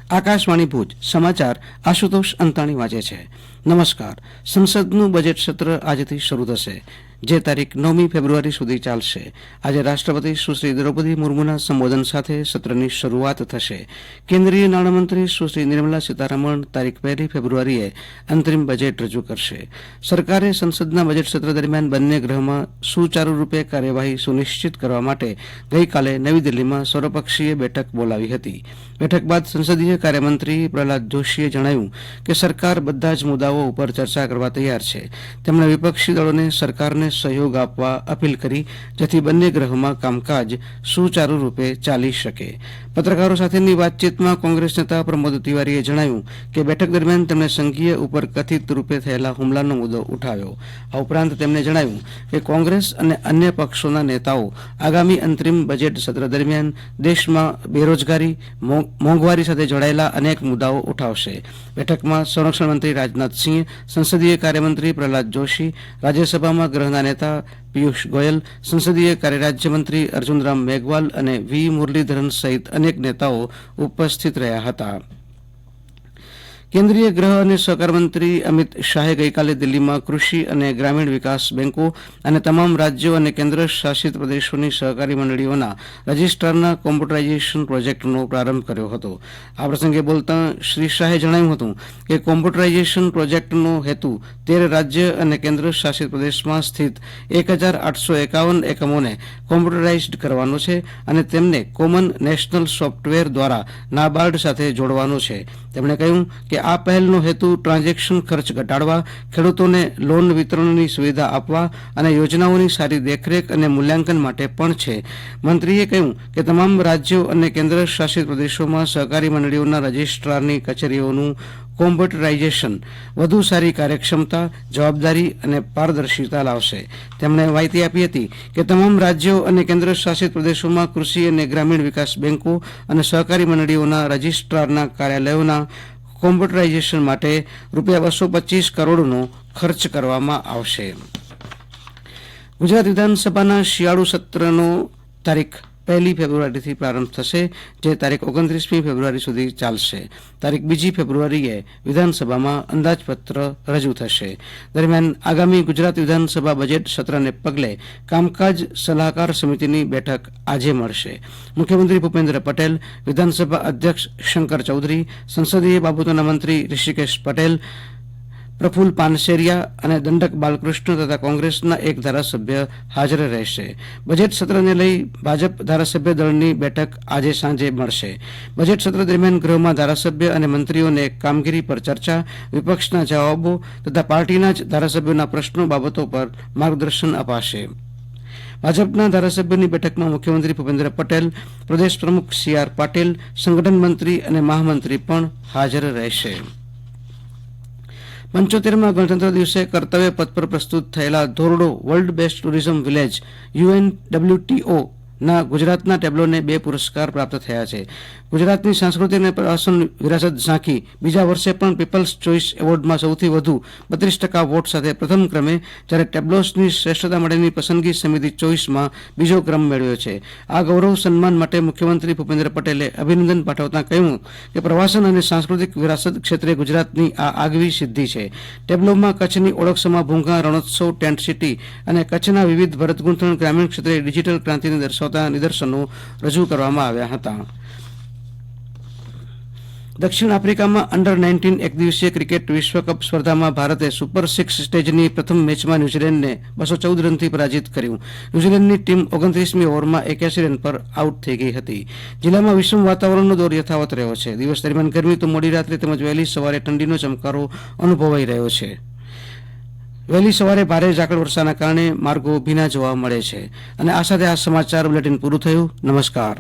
આકાશવાણી ભુજ સમાચાર આશુતોષ અંતાણી વાંચે છે. નમસ્કાર. સંસદનું બજેટ સત્ર આજથી શરૂ થશે, જે તારીખ 9મી ફેબ્રુઆરી સુધી ચાલશે. આજે રાષ્ટ્રપતિ સુશ્રી દ્રૌપદી મુર્મુના સંબોધન સાથે સત્રની શરૂઆત થશે. કેન્દ્રીય નાણામંત્રી સુશ્રી નિર્મલા સીતારમણ તારીખ 1લી ફેબ્રુઆરીએ અંતરિમ બજેટ રજૂ કરશે. સરકારે સંસદના બજેટ સત્ર દરમિયાન બંને ગૃહમાં સુચારુ રૂપે કાર્યવાહી સુનિશ્ચિત કરવા માટે ગઈકાલે નવી દિલ્હીમાં સર્વપક્ષીય બેઠક બોલાવી હતી. બેઠક બાદ સંસદીય કાર્યમંત્રી પ્રહલાદ જોશીએ જણાવ્યું કે સરકાર બધા જ મુદ્દાઓ ઉપર ચર્ચા કરવા તૈયાર છે. તેમણે વિપક્ષી દળોને સરકારને સહયોગ આપવા અપીલ કરી, જેથી બંને ગૃહોમાં કામકાજ સુચારુ રૂપે ચાલી શકે. પત્રકારો સાથેની વાતચીતમાં કોંગ્રેસ નેતા પ્રમોદ તિવારીએ જણાવ્યું કે બેઠક દરમિયાન તેમણે સંઘીય ઉપર કથિત રૂપે થયેલા હુમલાનો મુદ્દો ઉઠાવ્યો. આ ઉપરાંત તેમણે જણાવ્યું કે કોંગ્રેસ અને અન્ય પક્ષોના નેતાઓ આગામી અંતરિમ બજેટ સત્ર દરમિયાન દેશમાં બેરોજગારી, મોંઘવારી સાથે જોડાયેલા અનેક મુદ્દાઓ ઉઠાવશે. બેઠકમાં સંરક્ષણ મંત્રી રાજનાથસિંહ, સંસદીય કાર્યમંત્રી પ્રહલાદ જોશી, રાજ્યસભામાં ગૃહના નેતા પિયુષ ગોયલ, સંસદીય કાર્ય રાજ્યમંત્રી અર્જુનરામ મેઘવાલ અને વી મુરલીધરન સહિત અનેક નેતાઓ ઉપસ્થિત રહ્યા હતા. કેન્દ્રીય ગૃહ અને સહકાર મંત્રી અમિત શાહે ગઈકાલે દિલ્હીમાં કૃષિ અને ગ્રામીણ વિકાસ બેન્કો અને તમામ રાજ્યો અને કેન્દ્ર શાસિત પ્રદેશોની સહકારી મંડળીઓના રજિસ્ટ્રારના કોમ્પ્યુટરાઇઝેશન પ્રોજેક્ટનો પ્રારંભ કર્યો હતો. આ પ્રસંગે બોલતા શ્રી શાહે જણાવ્યું હતું કે કોમ્પ્યુટરાઇઝેશન પ્રોજેક્ટનો હેતુ 13 રાજ્ય અને કેન્દ્ર શાસિત પ્રદેશમાં સ્થિત 1851 એકમોને કોમ્પ્યુટરાઇઝડ કરવાનો છે અને તેમને કોમન નેશનલ સોફ્ટવેર દ્વારા નાબાર્ડ સાથે જોડવાનો છે. તેમણે કહ્યું કે આ પહેલનો હેતુ ટ્રાન્ઝેક્શન ખર્ચ ઘટાડવા, ખેડૂતોને લોન વિતરણની સુવિધા આપવા અને યોજનાઓની સારી દેખરેખ અને મૂલ્યાંકન માટે પણ છે. મંત્રીએ કહ્યું કે તમામ રાજ્યો અને કેન્દ્ર શાસિત પ્રદેશોમાં સહકારી મંડળીઓના રજિસ્ટ્રારની કચેરીઓનું કોમ્પ્યુટરાઇઝેશન વધુ સારી કાર્યક્ષમતા, જવાબદારી અને પારદર્શિતા લાવશે. તેમણે માહિતી આપી હતી કે તમામ રાજ્યો અને કેન્દ્ર શાસિત પ્રદેશોમાં કૃષિ અને ગ્રામીણ વિકાસ બેન્કો અને સહકારી મંડળીઓના રજિસ્ટ્રારના કાર્યાલયોના કોમ્પ્યુટરાઇઝેશન માટે ₹225 કરોડનો ખર્ચ કરવામાં આવશે. ગુજરાત વિધાનસભાના શિયાળુ સત્રનો તારીખ 1લી ફેબ્રુઆરીથી પ્રારંભ થશે, જે તારીખ 29મી ફેબ્રુઆરી સુધી ચાલશે. તારીખ 2જી ફેબ્રુઆરીએ વિધાનસભામાં અંદાજપત્ર રજૂ થશે. દરમિયાન આગામી ગુજરાત વિધાનસભા બજેટ સત્રને પગલે કામકાજ સલાહકાર સમિતિની બેઠક આજે મળશે. મુખ્યમંત્રી ભૂપેન્દ્ર પટેલ, વિધાનસભા અધ્યક્ષ શંકર ચૌધરી, સંસદીય બાબતોના મંત્રી ઋષિકેશ પટેલ, પ્રફુલ્લ પાનસેરિયા અને દંડક બાલકૃષ્ણ તથા કોંગ્રેસના એક ધારાસભ્ય હાજર રહેશે. બજેટ સત્રને લઈ ભાજપ ધારાસભ્ય દળની બેઠક આજે સાંજે મળશે. બજેટ સત્ર દરમિયાન ગૃહમાં ધારાસભ્ય અને મંત્રીઓને કામગીરી પર ચર્ચા, વિપક્ષના જવાબો તથા પાર્ટીના જ ધારાસભ્યોના પ્રશ્નો બાબતો પર માર્ગદર્શન અપાશે. ભાજપના ધારાસભ્યોની બેઠકમાં મુખ્યમંત્રી ભૂપેન્દ્ર પટેલ, પ્રદેશ પ્રમુખ CR પાટીલ, સંગઠન મંત્રી અને મહામંત્રી પણ હાજર રહેશે. 75મા ગણતંત્ર દિવસે કર્તવ્ય પથ પર પ્રસ્તુત થયેલા Dhordo world best tourism village UNWTO ના ગુજરાતના ટેબ્લોને 2 પુરસ્કાર પ્રાપ્ત થયા છે. ગુજરાતની સાંસ્કૃતિક અને પ્રવાસન વિરાસત ઝાંખી બીજા વર્ષે પણ પીપલ્સ ચોઇસ એવોર્ડમાં સૌથી વધુ 32% વોટ સાથે પ્રથમ ક્રમે, જ્યારે ટેબ્લોસની શ્રેષ્ઠતા માટેની પસંદગી સમિતિ ચોઇસમાં બીજો ક્રમ મેળવ્યો છે. આ ગૌરવ સન્માન માટે મુખ્યમંત્રી ભૂપેન્દ્ર પટેલે અભિનંદન પાઠવતા કહ્યું કે પ્રવાસન અને સાંસ્કૃતિક વિરાસત ક્ષેત્રે ગુજરાતની આ આગવી સિદ્ધિ છે. ટેબ્લોમાં કચ્છની ઓળખ સમા ભૂંગા રણોત્સવ, ટેન્ટ સિટી અને કચ્છના વિવિધ ભરતગૂંથણ ગ્રામીણ ક્ષેત્રે ડિજિટલ ક્રાંતિને દર્શાવતા નિદર્શનો રજૂ કરવામાં આવ્યા હતા. દક્ષિણ આફ્રિકામાં અંડર-19 એકદિવસીય ક્રિકેટ વિશ્વકપ સ્પર્ધામાં ભારતે સુપર 6 સ્ટેજની પ્રથમ મેચમાં ન્યૂઝીલેન્ડને 214 રનથી પરાજિત કર્યું. ન્યૂઝીલેન્ડની ટીમ 29મી ઓવરમાં 81 રન પર આઉટ થઈ ગઈ હતી. જિલ્લામાં વિષમ વાતાવરણનો દોર યથાવત રહ્યો છે. દિવસ દરમિયાન ગરમી તો મોડી રાત્રે તેમજ વહેલી સવારે ઠંડીનો ચમકારો અનુભવાઈ રહ્યો છે. વહેલી સવારે ભારે ઝાકળ વર્ષાના કારણે માર્ગો ભીના જોવા મળે છે. અને આ સાથે આ સમાચાર બુલેટિન પૂરું થયું. નમસ્કાર.